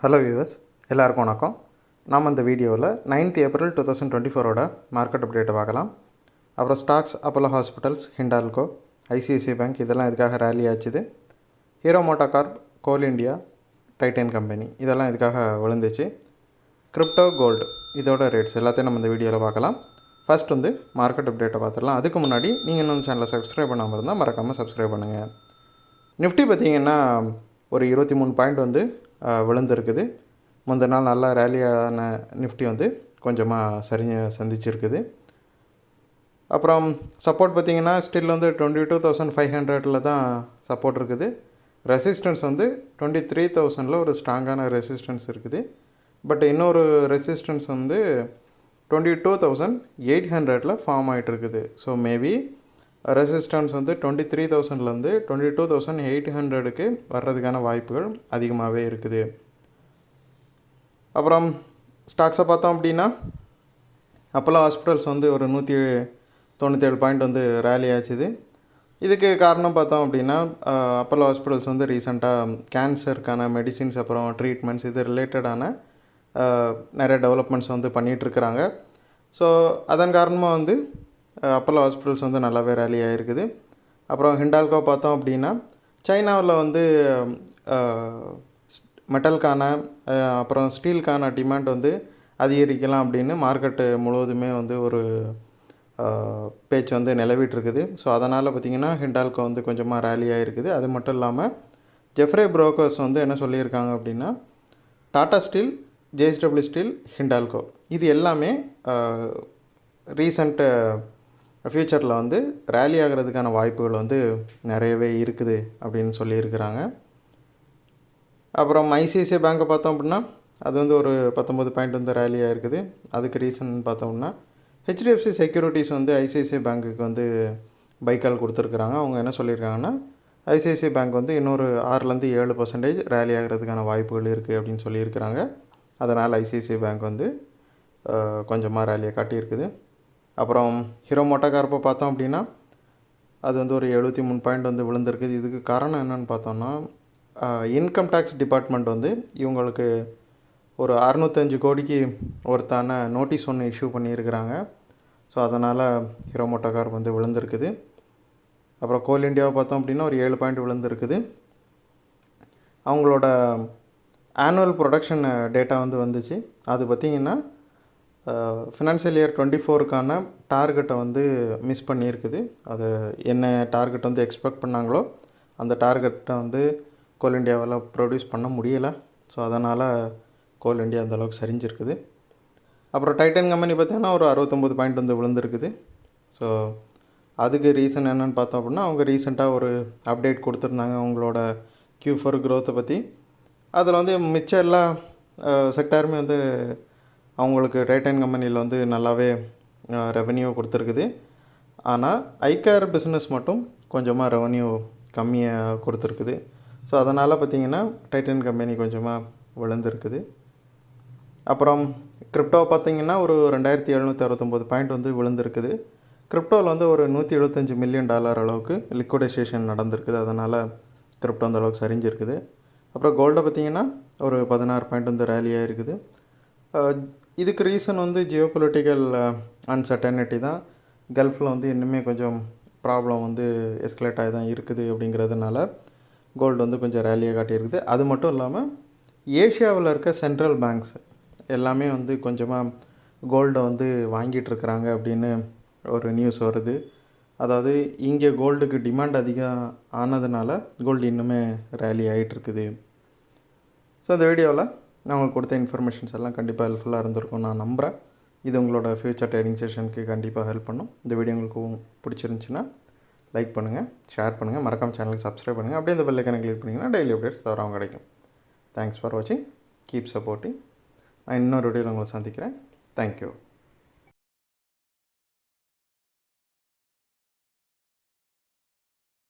Hello viewers, எல்லாருக்கும் வணக்கம். நாம் இந்த வீடியோவில் 9th April 2024ஓட மார்க்கெட் அப்டேட்டை பார்க்கலாம். அப்புறம் stocks, Apollo hospitals, Hindalco, ICICI bank இதெல்லாம் இதுக்காக ரேலி ஆச்சுது. ஹீரோ மோட்டோகார்ப், கோல் இண்டியா, டைட்டன் கம்பெனி இதெல்லாம் இதுக்காக விழுந்துச்சு. கிரிப்டோ, கோல்டு இதோட ரேட்ஸ் எல்லாத்தையும் நம்ம இந்த வீடியோவில் பார்க்கலாம். ஃபஸ்ட் மார்க்கெட் அப்டேட்டை பார்த்துடலாம். அதுக்கு முன்னாடி நீங்கள் இன்னும் சேனலை சப்ஸ்கிரைப் பண்ணாமல் இருந்தால் மறக்காமல் சப்ஸ்கிரைப் பண்ணுங்கள். நிஃப்டி பார்த்திங்கன்னா ஒரு 23 பாயிண்ட் விழுந்திருக்குது. முந்தின நாள் நல்லா ரேலியான நிஃப்டி கொஞ்சமாக சந்திச்சிருக்குது. அப்புறம் சப்போர்ட் பார்த்திங்கன்னா ஸ்டில் 22,500 தான் சப்போர்ட் இருக்குது. ரெசிஸ்டன்ஸ் 23,000 ஒரு ஸ்ட்ராங்கான ரெசிஸ்டன்ஸ் இருக்குது. பட் இன்னொரு ரெசிஸ்டன்ஸ் 22,800 ஃபார்ம் ஆகிட்டு இருக்குது. ஸோ மேபி ரெசிஸ்டன்ஸ் 23,000 22,800 வர்றதுக்கான வாய்ப்புகள் அதிகமாகவே இருக்குது. அப்புறம் ஸ்டாக்ஸை பார்த்தோம் அப்படின்னா அப்போலோ ஹாஸ்பிட்டல்ஸ் ஒரு 197 பாயிண்ட் ரேலி ஆச்சுது. இதுக்கு காரணம் பார்த்தோம் அப்படின்னா அப்போலோ ஹாஸ்பிட்டல்ஸ் ரீசெண்டாக கேன்சருக்கான மெடிசின்ஸ் அப்புறம் ட்ரீட்மெண்ட்ஸ் இது ரிலேட்டடான நிறைய டெவலப்மெண்ட்ஸ் பண்ணிகிட்ருக்குறாங்க. ஸோ அதன் காரணமாக அப்போலோ ஹாஸ்பிட்டல்ஸ் நல்லாவே ரேலி ஆகிருக்குது. அப்புறம் ஹிண்டால்கோ பார்த்தோம் அப்படின்னா சைனாவில் மெட்டலுக்கான அப்புறம் ஸ்டீலுக்கான டிமாண்ட் அதிகரிக்கலாம் அப்படின்னு மார்க்கெட்டு முழுவதுமே ஒரு பேச்சு நிலவிட்டுருக்குது. ஸோ அதனால் பார்த்திங்கன்னா ஹிண்டால்கோ கொஞ்சமாக ரேலி ஆகிருக்குது. அது மட்டும் இல்லாமல் ஜெஃப்ரே புரோக்கர்ஸ் என்ன சொல்லியிருக்காங்க அப்படின்னா Tata steel, JSW steel, Hindalco இது எல்லாமே ரீசண்ட்டு ஃப்யூச்சரில் ரேலி ஆகிறதுக்கான வாய்ப்புகள் நிறையவே இருக்குது அப்படின்னு சொல்லியிருக்கிறாங்க. அப்புறம் ஐசிஐசிஐ பேங்க்கை பார்த்தோம் அப்படின்னா அது ஒரு 19 பாயிண்ட் ரேலி ஆகிருக்குது. அதுக்கு ரீசன் பார்த்தோம்னா ஹெச்டிஎஃப்சி செக்யூரிட்டிஸ் ஐசிஐசிஐ பேங்க்குக்கு பைக்கால் கொடுத்துருக்குறாங்க. அவங்க என்ன சொல்லியிருக்காங்கன்னா ஐசிஐசிஐ பேங்க் இன்னொரு 6-7% ரேலி ஆகிறதுக்கான வாய்ப்புகள் இருக்குது அப்படின்னு சொல்லியிருக்கிறாங்க. அதனால் ஐசிஐசிஐ பேங்க் கொஞ்சமாக ரேலியை காட்டியிருக்குது. அப்புறம் ஹீரோ மோட்டோகார்ப்பை பார்த்தோம் அப்படின்னா அது ஒரு 73 பாயிண்ட் விழுந்திருக்குது. இதுக்கு காரணம் என்னென்னு பார்த்தோம்னா இன்கம் டேக்ஸ் டிபார்ட்மெண்ட் இவங்களுக்கு ஒரு 605 கோடிக்கு ஒருத்தான நோட்டீஸ் இஷ்யூ பண்ணியிருக்கிறாங்க. ஸோ அதனால் ஹீரோ மோட்டோகார்ப் விழுந்திருக்குது. அப்புறம் கோல் இண்டியாவை பார்த்தோம் அப்படின்னா ஒரு 7 பாயிண்ட் விழுந்திருக்குது. அவங்களோட ஆனுவல் ப்ரொடக்ஷன் டேட்டா வந்துச்சு. அது பார்த்திங்கன்னா ஃபினான்ஷியல் இயர் 24க்கான டார்கெட்டை மிஸ் பண்ணியிருக்குது. அது என்ன டார்கெட் எக்ஸ்பெக்ட் பண்ணாங்களோ அந்த டார்கெட்டை கோல் இண்டியாவால் ப்ரொடியூஸ் பண்ண முடியலை. ஸோ அதனால் கோல் இண்டியா அந்தளவுக்கு சரிஞ்சிருக்குது. அப்புறம் டைட்டன் கம்பெனி பார்த்திங்கன்னா ஒரு 69 பாயிண்ட் விழுந்திருக்குது. ஸோ அதுக்கு ரீசன் என்னென்னு பார்த்தோம் அப்படின்னா அவங்க ரீசெண்டாக ஒரு அப்டேட் கொடுத்துருந்தாங்க அவங்களோட Q4 க்ரோத்தை பற்றி. அதில் மிச்சம் எல்லா செக்டாருமே அவங்களுக்கு டைட்டன் கம்பெனியில் நல்லாவே ரெவென்யூ கொடுத்துருக்குது. ஆனால் ஐகேர் பிஸ்னஸ் மட்டும் கொஞ்சமாக ரெவென்யூ கம்மியாக கொடுத்துருக்குது. ஸோ அதனால் பார்த்திங்கன்னா டைட்டன் கம்பெனி கொஞ்சமாக விழுந்திருக்குது. அப்புறம் கிரிப்டோவை பார்த்திங்கன்னா ஒரு 2,769 பாயிண்ட் விழுந்திருக்குது. கிரிப்டோவில் ஒரு $175 மில்லியன் அளவுக்கு லிக்விடைசேஷன் நடந்திருக்குது. அதனால் கிரிப்டோ அந்த அளவுக்கு சரிஞ்சிருக்குது. அப்புறம் கோல்டை பார்த்திங்கன்னா ஒரு 16 பாயிண்ட் ரேலியாக இருக்குது. இதுக்கு ரீசன் ஜியோபொலிட்டிக்கல் அன்சர்டனிட்டி தான். கல்ஃபில் இன்னுமே கொஞ்சம் ப்ராப்ளம் எஸ்கலேட் ஆகி தான் இருக்குது. அப்படிங்கிறதுனால கோல்டு கொஞ்சம் ரேலியாக காட்டியிருக்குது. அது மட்டும் இல்லாமல் ஏஷியாவில் இருக்க சென்ட்ரல் பேங்க்ஸ் எல்லாமே கொஞ்சமாக கோல்டை வாங்கிட்டுருக்குறாங்க அப்படின்னு ஒரு நியூஸ் வருது. அதாவது இங்கே கோல்டுக்கு டிமாண்ட் அதிகம் ஆனதுனால கோல்டு இன்னுமே ரேலி ஆகிட்டுருக்குது. ஸோ இந்த வீடியோவில் நான் உங்களுக்கு கொடுத்த இன்ஃபர்மேஷன்ஸ் எல்லாம் கண்டிப்பாக ஹெல்ப்ஃபுல்லாக இருந்திருக்கும் நான் நம்புகிறேன். இது உங்களோட ஃப்யூச்சர் ட்ரேடிங் செஷனுக்கு கண்டிப்பாக ஹெல்ப் பண்ணும். இந்த வீடியோ உங்களுக்கு பிடிச்சிருந்துச்சின்னா லைக் பண்ணுங்கள், ஷேர் பண்ணுங்கள், மறக்காம சேனலுக்கு சப்ஸ்கிரைப் பண்ணுங்கள். அப்படியே இந்த பெல் ஐகானை கிளிக் பண்ணிங்கன்னா டெய்லி அப்டேட்ஸ் தவறாமல் கிடைக்கும். தேங்க்ஸ் ஃபார் வாட்சிங், கீப் சப்போர்ட்டிங். நான் இன்னொரு வீடியோவில் உங்களை சந்திக்கிறேன். தேங்க்யூ.